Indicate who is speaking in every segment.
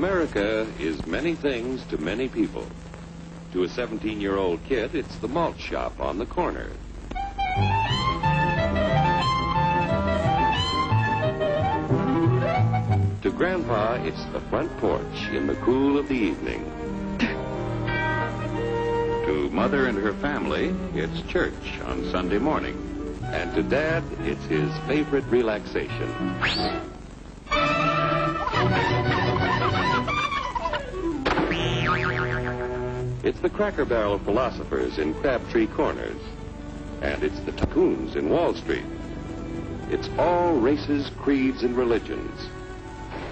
Speaker 1: America is many things to many people. To a 17-year-old kid, it's the malt shop on the corner. To Grandpa, it's the front porch in the cool of the evening. To Mother and her family, it's church on Sunday morning. And to Dad, it's his favorite relaxation. It's the Cracker Barrel philosophers in Crabtree Corners. And it's the tycoons in Wall Street. It's all races, creeds, and religions.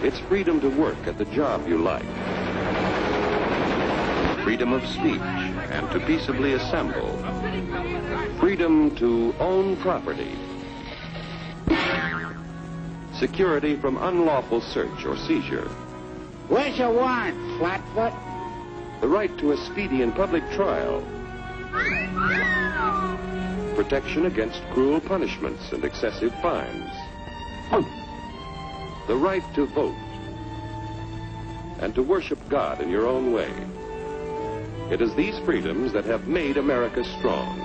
Speaker 1: It's freedom to work at the job you like. Freedom of speech and to peaceably assemble. Freedom to own property. Security from unlawful search or seizure.
Speaker 2: What's your warrant, Flatfoot?
Speaker 1: The right to a speedy and public trial. Protection against cruel punishments and excessive fines. The right to vote. And to worship God in your own way. It is these freedoms that have made America strong.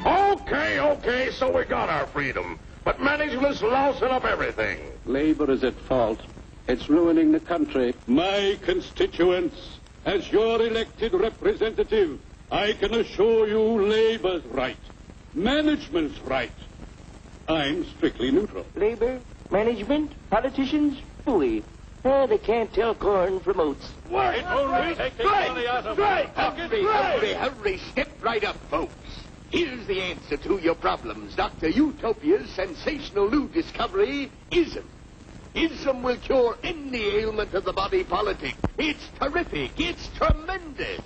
Speaker 3: Okay, so we got our freedom. But management's lousing up everything.
Speaker 4: Labor is at fault. It's ruining the country.
Speaker 5: My constituents, as your elected representative, I can assure you Labor's right. Management's right. I'm strictly neutral.
Speaker 6: Labor, management, politicians, phooey. They can't tell corn from oats.
Speaker 3: Wait,
Speaker 7: Hurry, step right up, folks. Here's the answer to your problems. Dr. Utopia's sensational new discovery, ism. Ism will cure any ailment of the body politic. It's terrific. It's tremendous.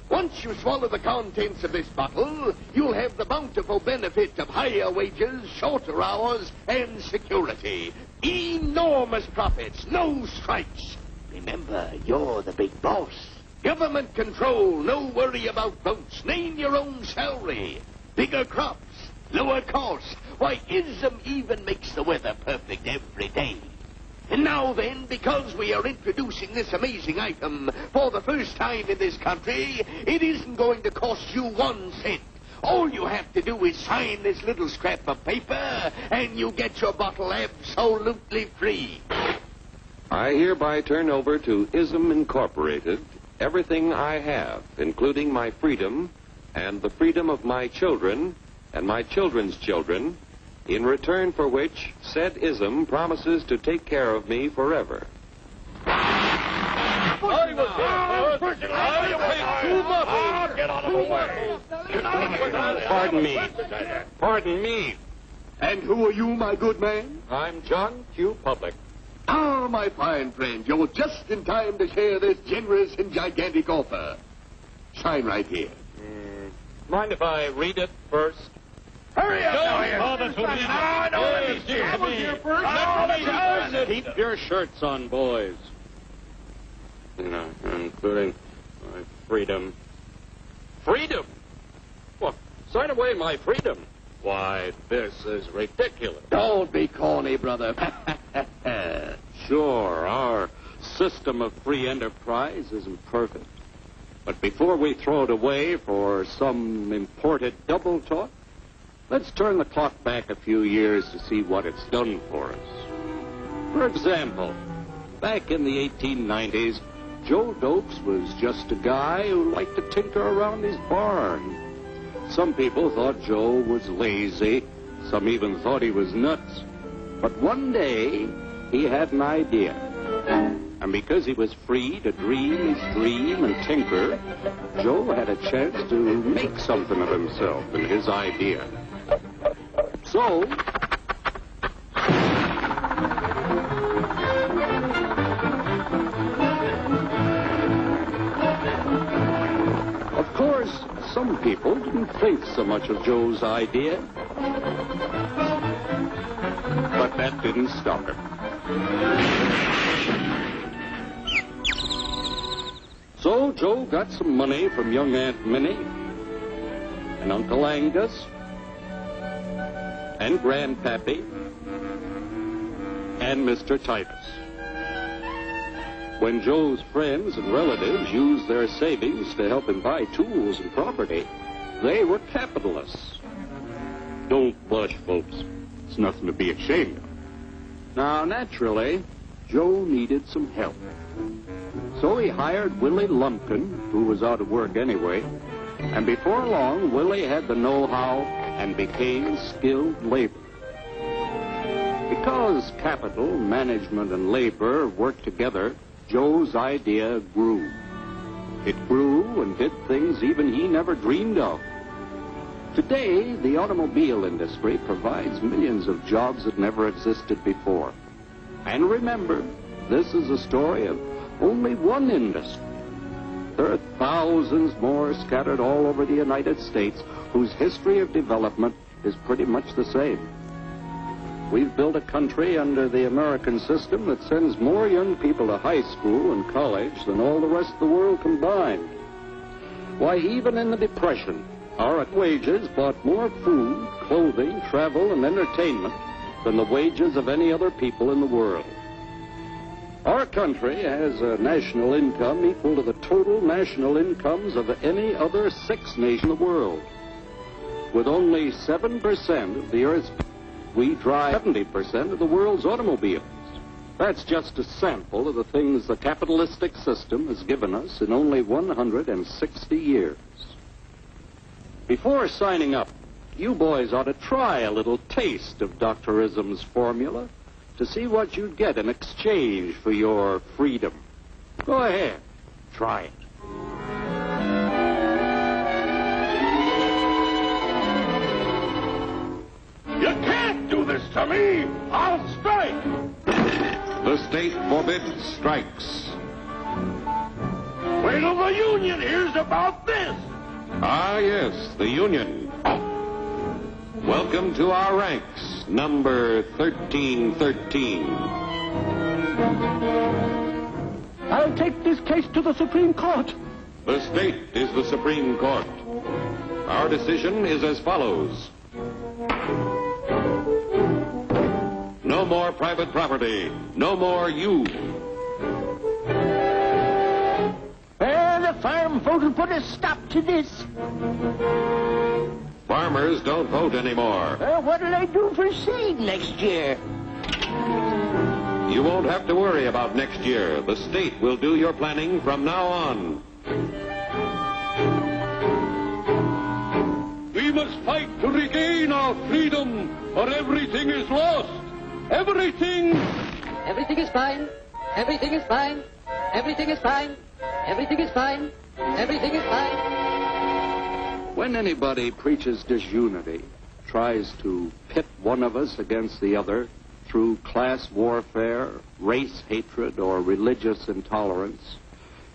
Speaker 7: Once you swallow the contents of this bottle, you'll have the bountiful benefit of higher wages, shorter hours, and security. Enormous profits, no strikes. Remember, you're the big boss. Government control, no worry about votes. Name your own salary. Bigger crops, lower costs. Why, ism even makes the weather perfect every day. And now then, because we are introducing this amazing item for the first time in this country, it isn't going to cost you 1 cent. All you have to do is sign this little scrap of paper, and you get your bottle absolutely free.
Speaker 1: I hereby turn over to ISM Incorporated everything I have, including my freedom and the freedom of my children and my children's children, in return for which said ISM promises to take care of me forever.
Speaker 3: Get out of the way.
Speaker 4: Pardon me.
Speaker 7: And who are you, my good man?
Speaker 4: I'm John Q. Public.
Speaker 7: Ah, my fine friend, you're just in time to share this generous and gigantic offer. Sign right here.
Speaker 4: Mind if I read it first?
Speaker 3: Hurry up,
Speaker 4: Keep your shirts on, boys. Including my freedom. Freedom? Well, sign away my freedom. Why, this is ridiculous.
Speaker 7: Don't be corny, brother.
Speaker 4: Sure, our system of free enterprise isn't perfect. But before we throw it away for some imported double talk, let's turn the clock back a few years to see what it's done for us. For example, back in the 1890s, Joe Dokes was just a guy who liked to tinker around his barn. Some people thought Joe was lazy. Some even thought he was nuts. But one day, he had an idea. And because he was free to dream his dream and tinker, Joe had a chance to make something of himself and his idea. So, of course, some people didn't think so much of Joe's idea. But that didn't stop him. So Joe got some money from young Aunt Minnie and Uncle Angus and Grandpappy and Mr. Titus. When Joe's friends and relatives used their savings to help him buy tools and property, they were capitalists.
Speaker 5: Don't blush, folks. It's nothing to be ashamed of.
Speaker 4: Now, naturally, Joe needed some help. So he hired Willie Lumpkin, who was out of work anyway, and before long, Willie had the know-how and became skilled labor. Because capital, management, and labor worked together, Joe's idea grew. It grew and did things even he never dreamed of. Today, the automobile industry provides millions of jobs that never existed before. And remember, this is a story of only one industry. There are thousands more scattered all over the United States whose history of development is pretty much the same. We've built a country under the American system that sends more young people to high school and college than all the rest of the world combined. Why, even in the Depression, our wages bought more food, clothing, travel, and entertainment than the wages of any other people in the world. Our country has a national income equal to the total national incomes of any other 6 nation in the world. With only 7% of the Earth's people, we drive 70% of the world's automobiles. That's just a sample of the things the capitalistic system has given us in only 160 years. Before signing up, you boys ought to try a little taste of Dr. Ism's formula to see what you'd get in exchange for your freedom. Go ahead, try it.
Speaker 3: You can't do this to me! I'll strike!
Speaker 1: The state forbids strikes.
Speaker 3: Wait till the union hears about this!
Speaker 1: Ah, yes, the Union. Welcome to our ranks, number 1313.
Speaker 6: I'll take this case to the Supreme Court.
Speaker 1: The state is the Supreme Court. Our decision is as follows. No more private property. No more you.
Speaker 6: The farm vote will put a stop to this.
Speaker 1: Farmers don't vote anymore.
Speaker 6: What'll I do for seed next year?
Speaker 1: You won't have to worry about next year. The state will do your planning from now on.
Speaker 5: We must fight to regain our freedom, or everything is lost. Everything!
Speaker 8: Everything is fine. Everything is fine. Everything is fine. Everything is fine. Everything is fine.
Speaker 4: When anybody preaches disunity, tries to pit one of us against the other through class warfare, race hatred, or religious intolerance,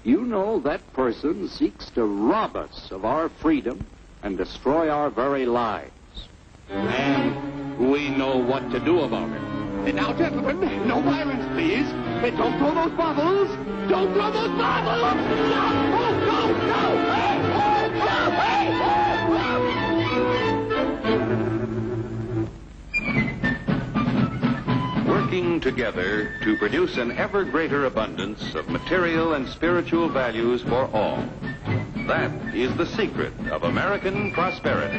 Speaker 4: you know that person seeks to rob us of our freedom and destroy our very lives. And we know what to do about it.
Speaker 7: Now, gentlemen, no violence, please. Don't throw those bottles. Don't throw those bottles. No! Go!
Speaker 1: Working together to produce an ever greater abundance of material and spiritual values for all. That is the secret of American prosperity.